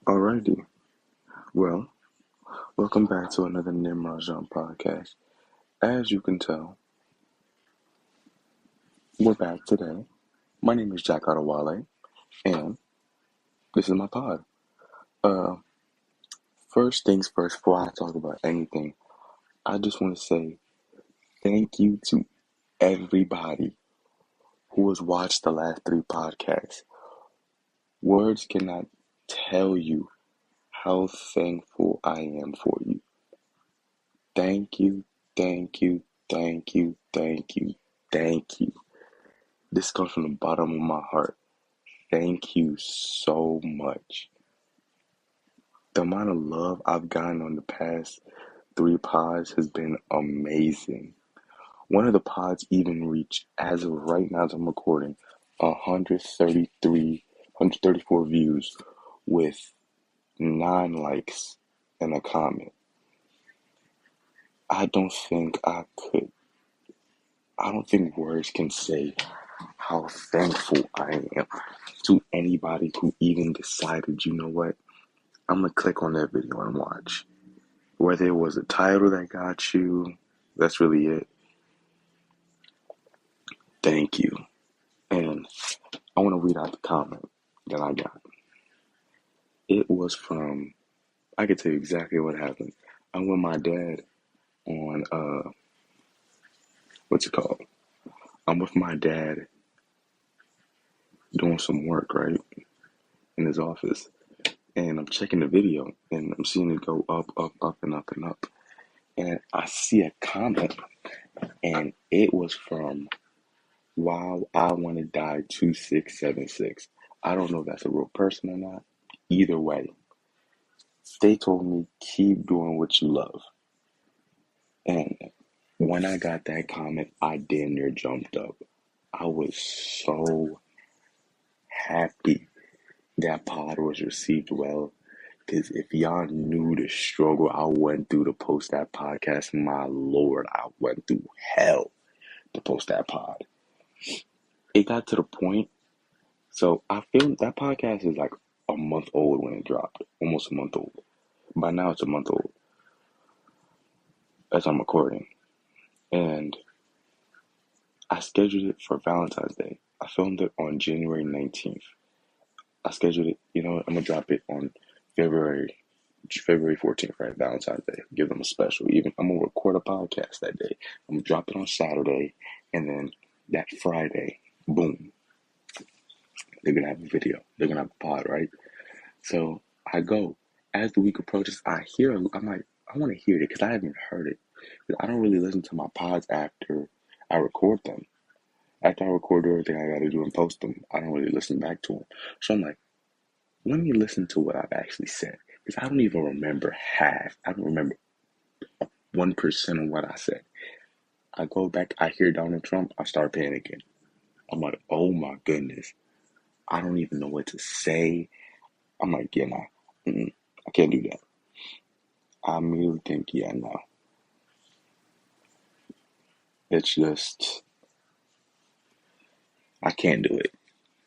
Alrighty. Well, welcome back to another Nimrodjaune podcast. As you can tell, we're back today. My name is Jack Adewale, and this is my pod. Uh, First things first, before I talk about anything, I just want to say thank you to everybody who has watched the last three podcasts. Words cannot tell you how thankful I am for you. Thank you, thank you, thank you, thank you, thank you. This comes from the bottom of my heart. Thank you so much. The amount of love I've gotten on the past three pods has been amazing. One of the pods even reached, as of right now as I'm recording, 134 views with 9 likes and a comment. I don't think words can say how thankful I am to anybody who even decided, you know what, I'm gonna click on that video and watch. Whether it was a title that got you, that's really it. Thank you. And I want to read out the comment that I got. It was from, I can tell you exactly what happened. I'm with my dad on, what's it called? I'm with my dad doing some work, right? In his office. And I'm checking the video and I'm seeing it go up, up, up, and up, and up. And I see a comment and it was from Wow, I Want to Die 2676. I don't know if that's a real person or not. Either way, they told me keep doing what you love. And when I got that comment, I damn near jumped up. I was so happy that pod was received well. Because if y'all knew the struggle I went through to post that podcast, my lord, I went through hell to post that pod. It got to the point, so I feel that podcast is like a month old when it dropped, almost a month old. By now it's a month old as I'm recording. And I scheduled it for Valentine's Day. I filmed it on January 19th. I scheduled it, I'm going to drop it on February 14th, right? Valentine's Day. Give them a special. Even I'm going to record a podcast that day. I'm going to drop it on Saturday. And then that Friday, boom, they're going to have a video. They're going to have a pod, right? So I go. As the week approaches, I'm like, I want to hear it because I haven't heard it. I don't really listen to my pods after I record them. After I record everything I got to do and post them, I don't really listen back to them. So I'm like, let me listen to what I've actually said. Because I don't even remember half. I don't remember 1% of what I said. I go back, I hear Donald Trump, I start panicking. I'm like, oh my goodness. I don't even know what to say. I'm like, yeah, nah, I can't do that. I immediately think, yeah, no. It's just, I can't do it.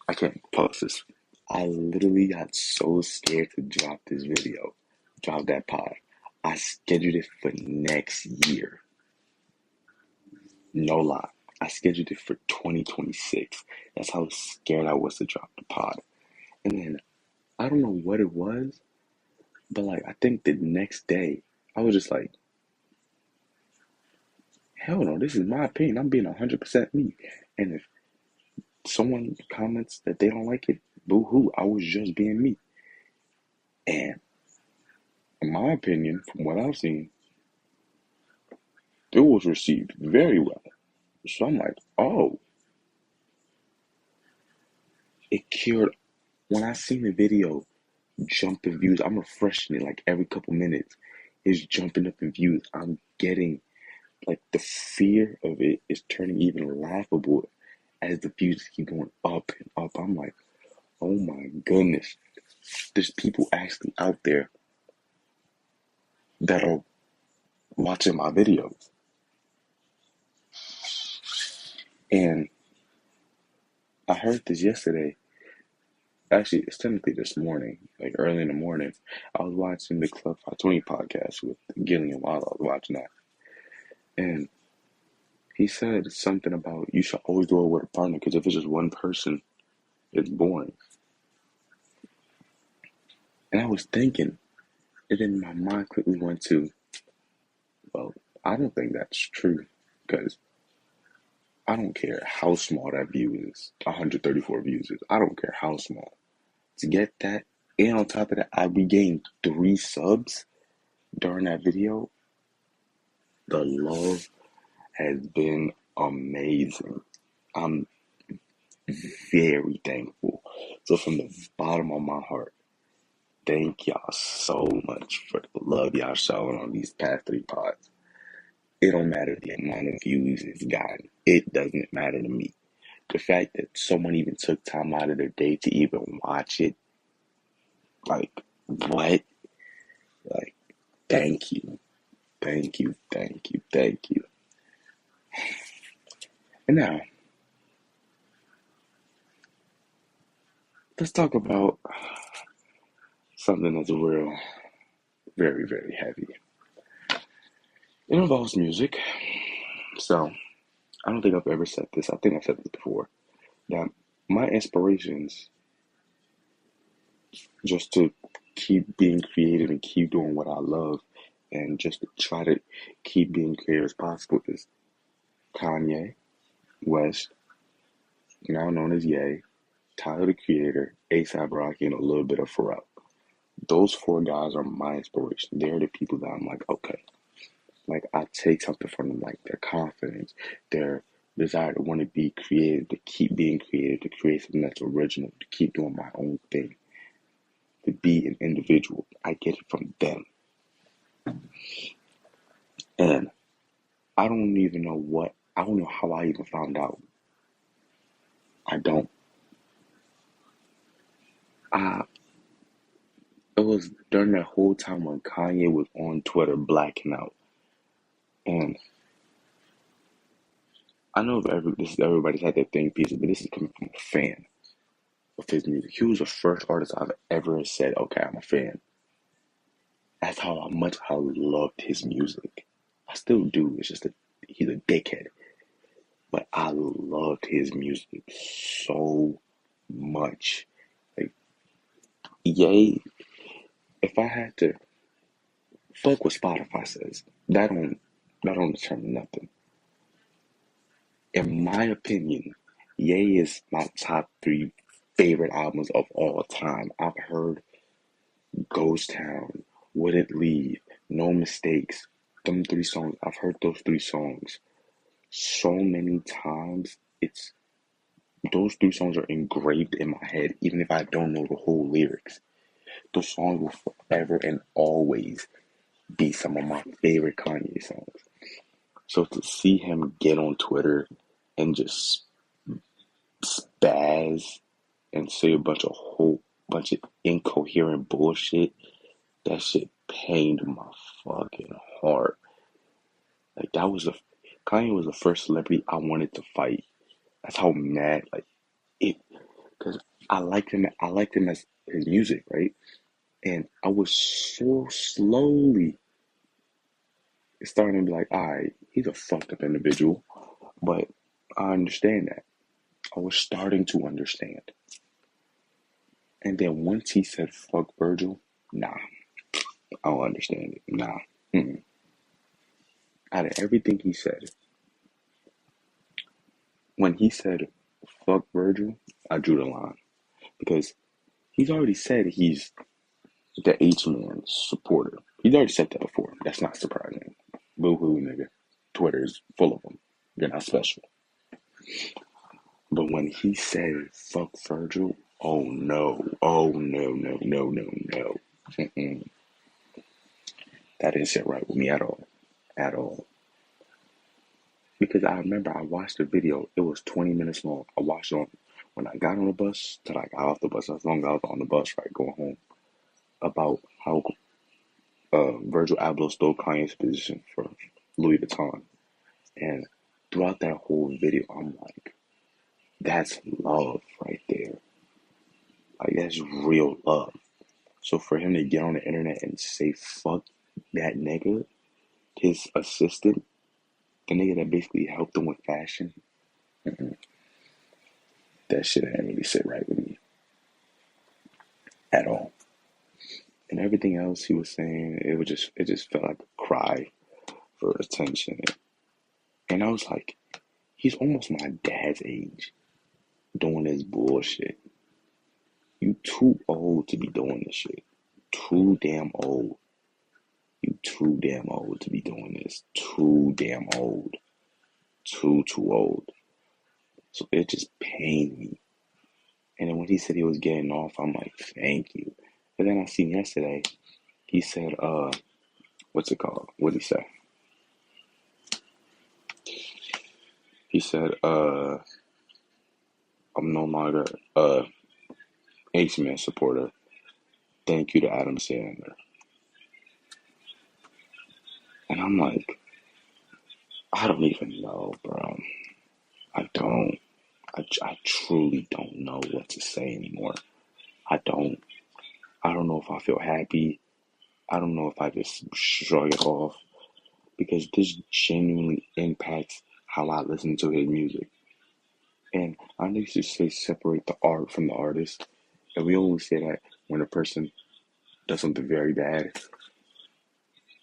I can't post this. I literally got so scared to drop this video, drop that pod. I scheduled it for next year. No lie. I scheduled it for 2026. That's how scared I was to drop the pod. And then, I don't know what it was, but like, I think the next day, I was just like, hell no, this is my opinion. I'm being 100% me. And if someone comments that they don't like it, boo hoo, I was just being me. And in my opinion, from what I've seen, it was received very well. So I'm like, oh, it cured. When I seen the video jump in views, I'm refreshing it like every couple minutes. It's jumping up in views. I'm getting, like, the fear of it is turning even laughable as the views keep going up and up. I'm like, oh my goodness. There's people actually out there that are watching my videos. And I heard this yesterday. Actually, it's technically this morning, like early in the morning. I was watching the Club 520 podcast with Gillian while I was watching that. And he said something about you should always do it with a partner because if it's just one person, it's boring. And I was thinking, and then my mind quickly went to, well, I don't think that's true because I don't care how small that view is. 134 views is. I don't care how small. To get that, and on top of that, I regained 3 subs during that video. The love has been amazing. I'm very thankful. So from the bottom of my heart, thank y'all so much for the love y'all showing on these past 3 pods. It don't matter the amount of views it's gotten. It doesn't matter to me. The fact that someone even took time out of their day to even watch it, like, what? Like, thank you. Thank you, thank you, thank you. And now, let's talk about something that's real, very, very heavy. It involves music. So, I don't think I've ever said this. I think I've said this before. That my inspirations just to keep being creative and keep doing what I love and just to try to keep being creative as possible is Kanye West, now known as Ye, Tyler the Creator, A$AP Rocky, and a little bit of Pharrell. Those 4 guys are my inspiration. They're the people that I'm like, okay, like I take something from them, like their confidence, their desire to want to be creative, to keep being creative, to create something that's original, to keep doing my own thing, to be an individual. I get it from them. And I don't even know I don't know how I even found out. I don't. I, it was during that whole time when Kanye was on Twitter blacking out. And I know this is everybody's had their thing piece, but this is coming from a fan of his music. He was the first artist I've ever said, okay, I'm a fan. That's how much I loved his music. I still do. It's just that he's a dickhead. But I loved his music so much. Like, yay, if I had to fuck what Spotify says, that don't determine nothing. In my opinion, Ye is my top 3 favorite albums of all time. I've heard Ghost Town, Wouldn't Leave, No Mistakes. Them 3 songs, I've heard those 3 songs so many times. Those 3 songs are engraved in my head, even if I don't know the whole lyrics. Those songs will forever and always be some of my favorite Kanye songs. So to see him get on Twitter and just spaz and say a bunch of incoherent bullshit, that shit pained my fucking heart. Like Kanye was the first celebrity I wanted to fight. That's how mad it because I liked him as his music, right? And I was so slowly starting to be like, alright, he's a fucked up individual. But I understand that. I was starting to understand. And then once he said fuck Virgil, nah, I don't understand it. Nah. Mm-mm. Out of everything he said, when he said fuck Virgil, I drew the line. Because he's already said he's the H-Man supporter. He's already said that before. That's not surprising. Boo hoo, nigga. Twitter is full of them. You're not special. But when he said fuck Virgil, oh no. Oh no, no, no, no, no. Mm-mm. That didn't sit right with me at all. At all. Because I remember I watched the video. It was 20 minutes long. I watched it when I got on the bus till I got off the bus. As long as I was on the bus, right, going home. About how Virgil Abloh stole Kanye's position for Louis Vuitton. And throughout that whole video, I'm like, that's love right there. Like that's real love. So for him to get on the internet and say fuck that nigga, his assistant, the nigga that basically helped him with fashion, that shit didn't really sit right with me at all. And everything else he was saying, it just felt like a cry for attention. And I was like, he's almost my dad's age doing this bullshit. You too old to be doing this shit. Too damn old. You too damn old to be doing this. Too damn old. Too old. So it just pained me. And then when he said he was getting off, I'm like, thank you. And then I seen yesterday, he said, what's it called? What did he say? He said, I'm no longer a H-Man supporter. Thank you to Adam Sandler. And I'm like, I don't even know, bro. I don't. I truly don't know what to say anymore. I don't. I don't know if I feel happy. I don't know if I just shrug it off because this genuinely impacts how I listen to his music. And I used to say separate the art from the artist. And we always say that when a person does something very bad.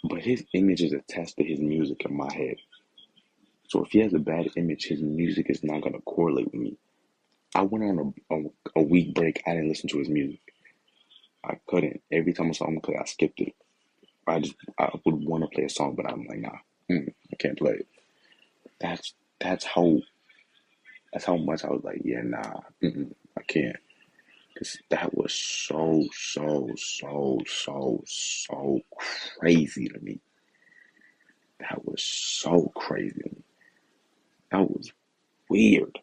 But his image is attached to his music in my head. So if he has a bad image, his music is not going to correlate with me. I went on a week break. I didn't listen to his music. I couldn't. Every time a song play, I skipped it. I would want to play a song, but I'm like, nah, I can't play it. That's that's how that's how much I was like, yeah, nah, I can't. Cause that was so crazy to me. That was so crazy to me. That was weird,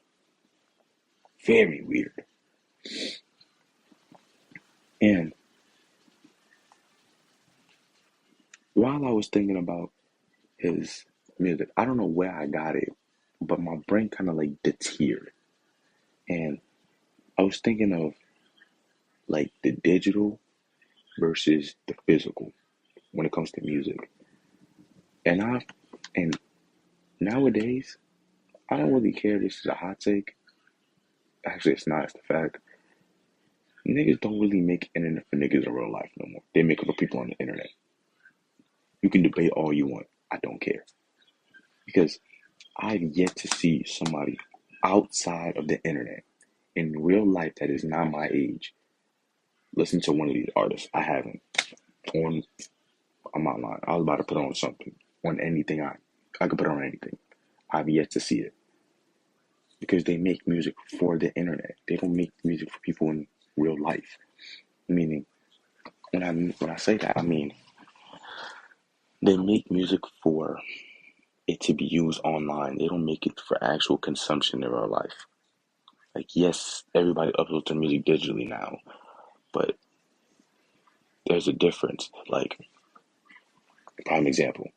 very weird. And while I was thinking about his music, I don't know where I got it, but my brain kind of like deterred. And I was thinking of like the digital versus the physical when it comes to music. And and nowadays, I don't really care if this is a hot take. Actually, it's not. It's the fact. Niggas don't really make internet for niggas in real life no more. They make it for people on the internet. You can debate all you want. I don't care. Because I've yet to see somebody outside of the internet in real life that is not my age listen to one of these artists. I haven't. On I'm not lying. I was about to put on something. On anything I could put on anything. I've yet to see it. Because they make music for the internet. They don't make music for people in real life. Meaning when I say that I mean they make music for it to be used online. They don't make it for actual consumption in real life. Like yes, everybody uploads their music digitally now, but there's a difference. Like prime example,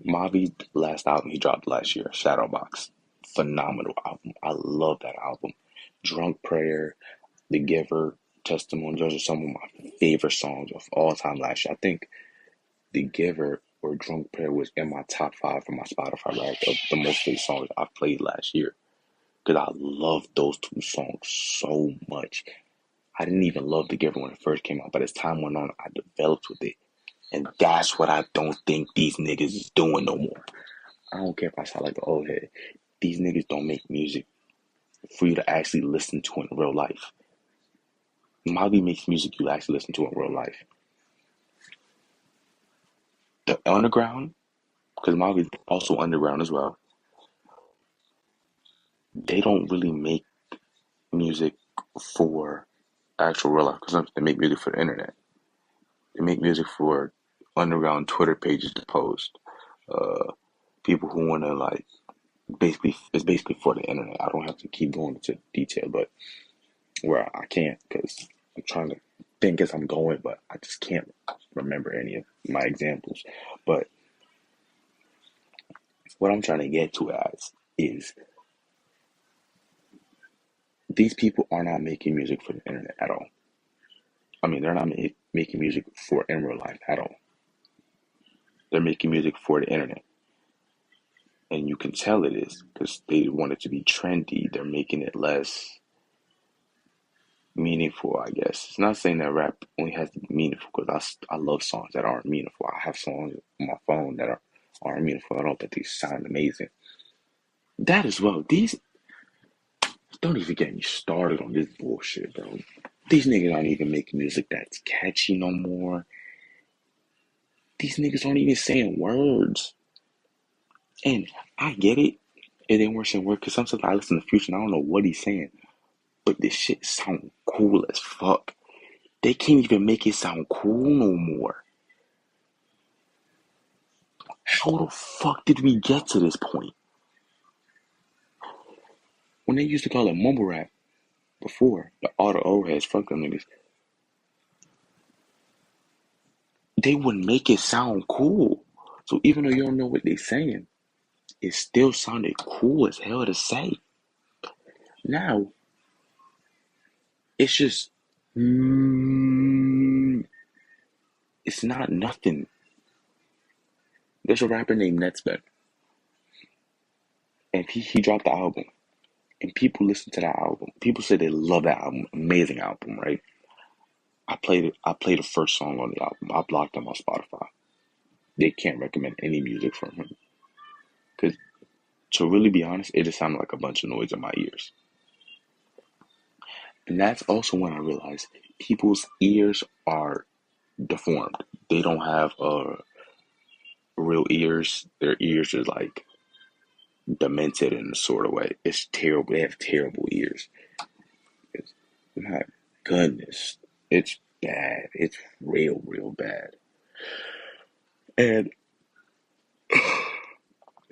Mavi's last album he dropped last year, Shadowbox. Phenomenal album. I love that album. Drunk Prayer, The Giver, Testimony, those are some of my favorite songs of all time last year. I think The Giver or Drunk Prayer was in my top five for my Spotify rap of the most played songs I've played last year. Because I love those two songs so much. I didn't even love The Giver when it first came out, but as time went on, I developed with it. And that's what I don't think these niggas is doing no more. I don't care if I sound like an old head. These niggas don't make music for you to actually listen to in real life. Molly makes music you actually listen to in real life. The underground, because Molly's also underground as well, they don't really make music for actual real life because they make music for the internet. They make music for underground Twitter pages to post. Uh, People who want to like basically it's basically for the internet. I don't have to keep going into detail, but where I can't because I'm trying to think as I'm going, but I just can't remember any of my examples. But what I'm trying to get to as is these people are not making music for the internet at all. I mean, they're not making music for in real life at all. They're making music for the internet. And you can tell it is because they want it to be trendy. They're making it less meaningful, I guess. It's not saying that rap only has to be meaningful because I love songs that aren't meaningful. I have songs on my phone that aren't meaningful at all, but they sound amazing. That as well. These don't even get me started on this bullshit, bro. These niggas aren't even making music that's catchy no more. These niggas aren't even saying words. And I get it. And they weren't saying words because sometimes I listen to Future and I don't know what he's saying. But this shit sound cool as fuck. They can't even make it sound cool no more. How the fuck did we get to this point? When they used to call it mumble rap before, all the old heads, fuck them niggas, they would make it sound cool. So even though you don't know what they're saying, it still sounded cool as hell to say. Now, it's just, it's not nothing. There's a rapper named Netsbeck, and he dropped the album, and people listen to that album. People say they love that album, amazing album, right? I played it. I played the first song on the album. I blocked them on Spotify. They can't recommend any music from him because, to really be honest, it just sounded like a bunch of noise in my ears. And that's also when I realized people's ears are deformed. They don't have real ears. Their ears are like demented in a sort of way. It's terrible. They have terrible ears. It's, my goodness, it's bad. It's real, real bad. And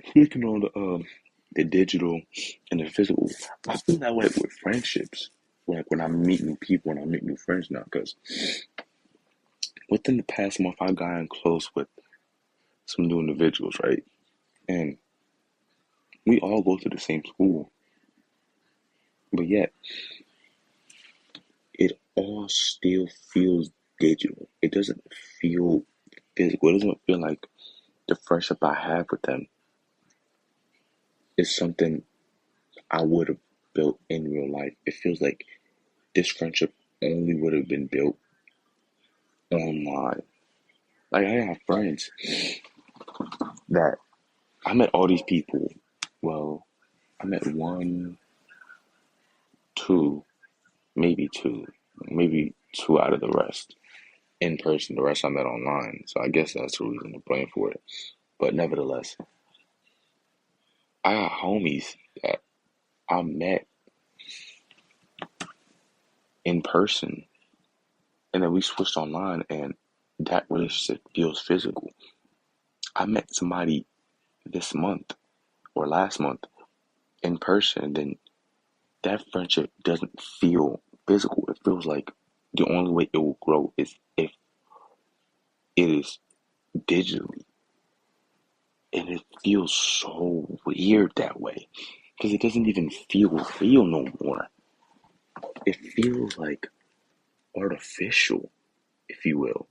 speaking on the digital and the physical, I feel that way with friendships. Like when I meet new people and I meet new friends now, because within the past month, I've gotten close with some new individuals, right? And we all go to the same school, but yet it all still feels digital. It doesn't feel physical. It doesn't feel like the friendship I have with them is something I would have built in real life. It feels like this friendship only would have been built online. Like I have friends that I met all these people. Well, I met one, two, maybe two out of the rest in person. The rest I met online. So I guess that's the reason to blame for it. But nevertheless, I got homies that I met in person and then we switched online and that relationship feels physical. I met somebody this month or last month in person and then that friendship doesn't feel physical. It feels like the only way it will grow is if it is digitally. And it feels so weird that way because it doesn't even feel real no more. It feels like artificial, if you will.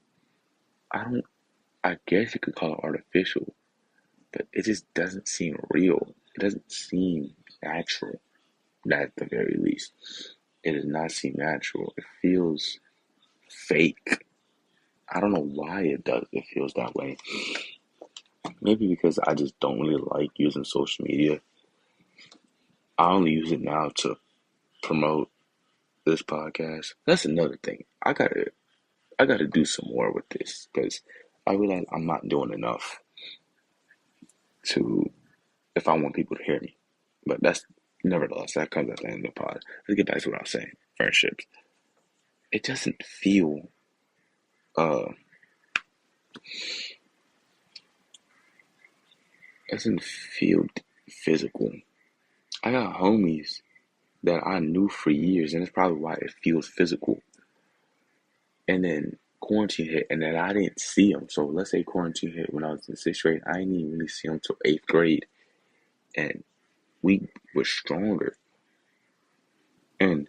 I guess you could call it artificial, but it just doesn't seem real. It doesn't seem natural, at the very least. It does not seem natural. It feels fake. I don't know why it feels that way. Maybe because I just don't really like using social media. I only use it now to promote this podcast. That's another thing. I gotta do some more with this because I realize I'm not doing enough to if I want people to hear me. But that's nevertheless that comes at the end of the pod. Let's get back to what I was saying. Friendships. It uh doesn't feel physical. I got homies that I knew for years, and it's probably why it feels physical. And then quarantine hit, and then I didn't see them. So let's say quarantine hit when I was in sixth grade. I didn't even really see them till eighth grade, and we were stronger. And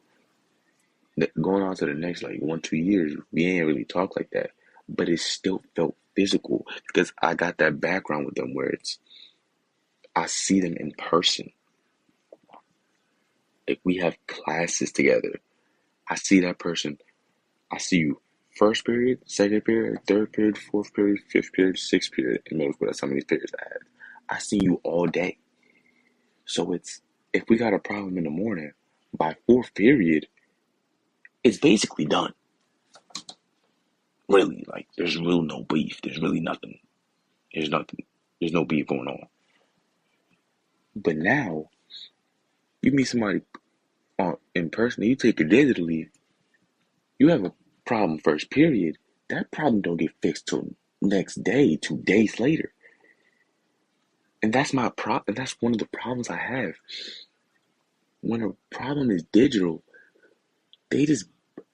going on to the next like 1, 2 years, we ain't really talk like that. But it still felt physical because I got that background with them where it's I see them in person. Like we have classes together. I see that person. I see you first period, second period, third period, fourth period, fifth period, sixth period in middle school. That's how many periods I had. I see you all day. So it's if we got a problem in the morning, by fourth period, it's basically done. Really, like there's real no beef. There's really nothing. There's nothing. There's no beef going on. But now you meet somebody in person, you take it digitally. You have a problem first period. That problem don't get fixed till next day, 2 days later. And that's my problem. That's one of the problems I have. When a problem is digital, they just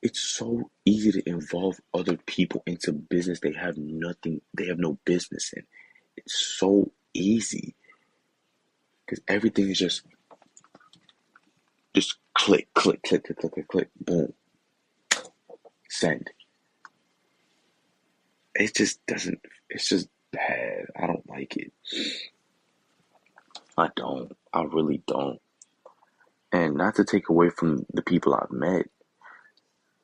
it's so easy to involve other people into business they have no business in. It's so easy because everything is just click, click, click, click, click, click, click, boom, send. It just doesn't. It's just bad. I don't like it. I don't. I really don't. And not to take away from the people I've met,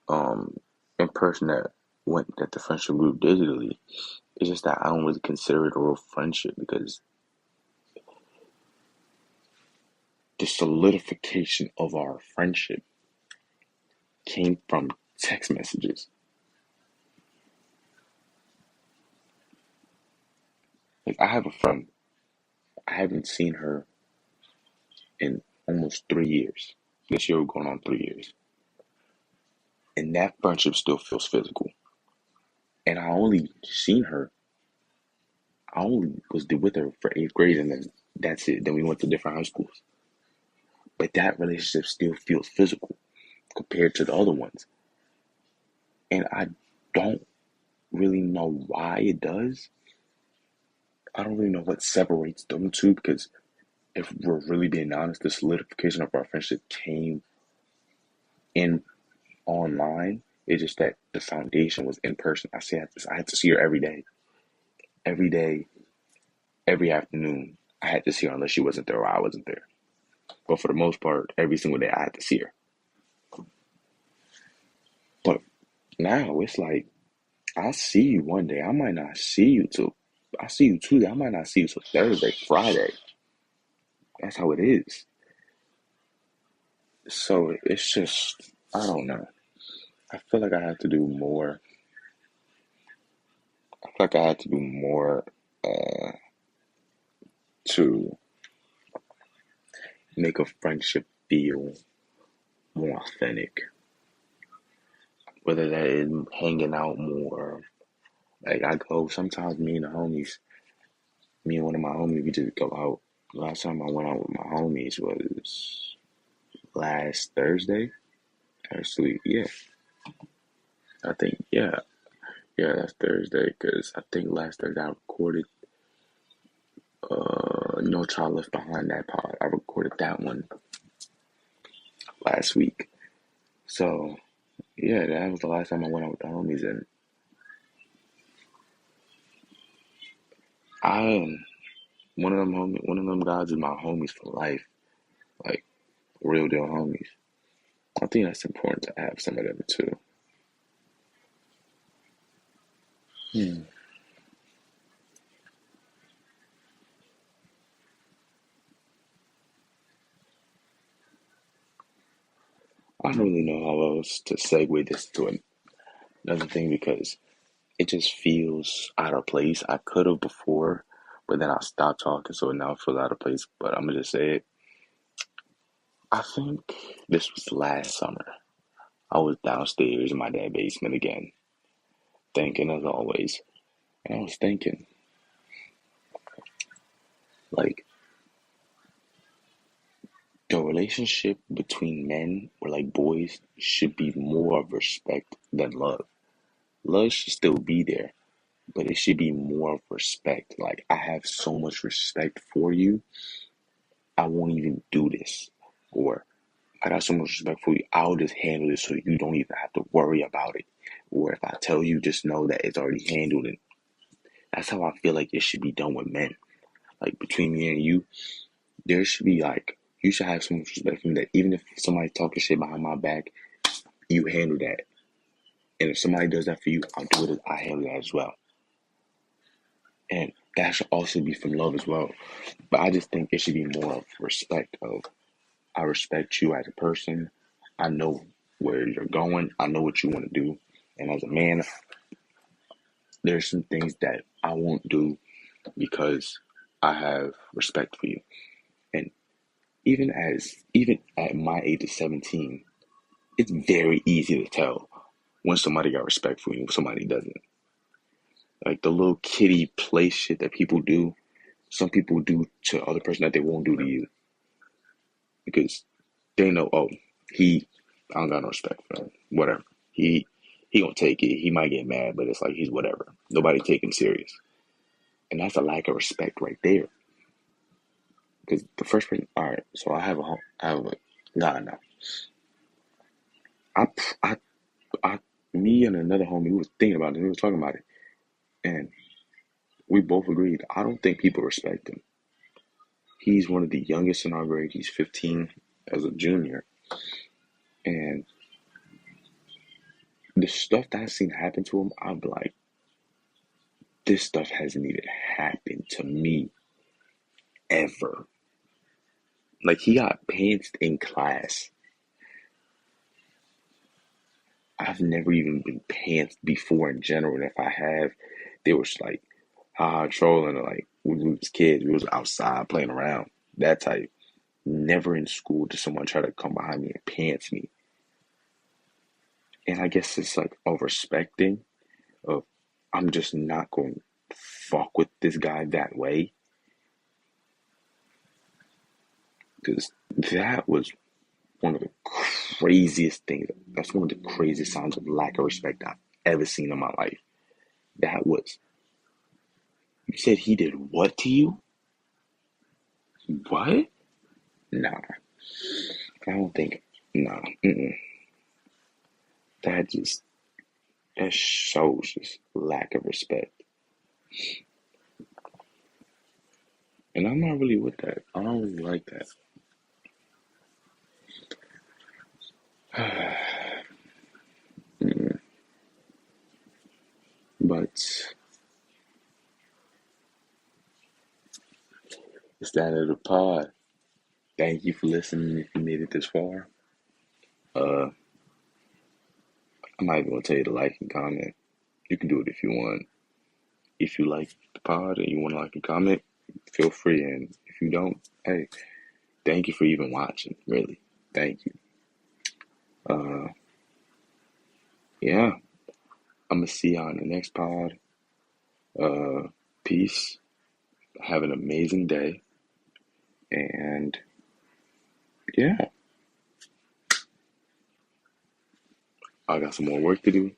um, in person that went at the friendship group digitally. It's just that I don't really consider it a real friendship because the solidification of our friendship came from text messages. Like I have a friend, I haven't seen her in almost 3 years. This year we're going on 3 years. And that friendship still feels physical. And I only was with her for 8th grade and then that's it. Then we went to different high schools. But that relationship still feels physical compared to the other ones. And I don't really know why it does. I don't really know what separates them two because if we're really being honest, the solidification of our friendship came in online. It's just that the foundation was in person. I had to see her every day, every afternoon. I had to see her unless she wasn't there or I wasn't there. But for the most part, every single day I had to see her. But now it's like I see you one day. I might not see you till I see you Tuesday. I might not see you till Thursday, Friday. That's how it is. So it's just I don't know. I feel like I have to do more. I feel like I had to do more uh, to make a friendship feel more authentic. Whether that is hanging out more. Like I go sometimes me and one of my homies, we just go out. Last time I went out with my homies was last Thursday. Actually, yeah, I think yeah, that's Thursday because I think last Thursday I recorded No Child Left Behind that pod. I recorded that one last week. So yeah, that was the last time I went out with the homies, and I am one of them guys is my homies for life, like real deal homies. I think that's important to have some of them too. Hmm. I don't really know how else to segue this to another thing because it just feels out of place. I could have before, but then I stopped talking, so now it feels out of place. But I'm gonna just say it. I think this was last summer. I was downstairs in my dad's basement again, thinking as always. And I was thinking, like, the relationship between men or like boys should be more of respect than love. Love should still be there, but it should be more of respect. Like, I have so much respect for you, I won't even do this. Or I got so much respect for you. I'll just handle it so you don't even have to worry about it. Or if I tell you, just know that it's already handled. And that's how I feel like it should be done with men. Like between me and you, there should be like, you should have so much respect for me that even if somebody talking shit behind my back, you handle that. And if somebody does that for you, I'll do it. I handle that as well. And that should also be from love as well. But I just think it should be more of respect. Of I respect you as a person. I know where you're going. I know what you want to do. And as a man, there's some things that I won't do because I have respect for you. And even at my age of 17, it's very easy to tell when somebody got respect for you and when somebody doesn't. Like the little kitty play shit that people do, some people do to other person that they won't do to you. Because they know, oh, I don't got no respect for him. Whatever. He gonna take it. He might get mad, but it's like he's whatever. Nobody take him serious. And that's a lack of respect right there. Because the first person, all right, so I have a guy now. I, I, me and another homie, we was thinking about it. We was talking about it, and we both agreed. I don't think people respect him. He's one of the youngest in our grade. He's 15 as a junior, and the stuff that I've seen happen to him, I'm like, this stuff hasn't even happened to me ever. Like he got pantsed in class. I've never even been pantsed before in general. And if I have, they was like, trolling. Or like, we was kids. We was outside playing around. That type. Never in school did someone try to come behind me and pants me. And I guess it's like a respecting of, I'm just not going to fuck with this guy that way. Because that was one of the craziest things. That's one of the craziest signs of lack of respect I've ever seen in my life. That was, you said he did what to you? What? Nah, I don't think, nah, that just, that shows just lack of respect. And I'm not really with that. I don't really like that. But it's the end of the pod. Thank you for listening if you made it this far. I'm not even gonna tell you to like and comment. You can do it if you want. If you like the pod and you want to like and comment, feel free. And if you don't, hey, thank you for even watching. Really, thank you. Yeah, I'm gonna see you on the next pod. Peace. Have an amazing day. And yeah, I got some more work to do.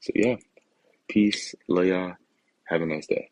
So yeah, peace. Love y'all. Have a nice day.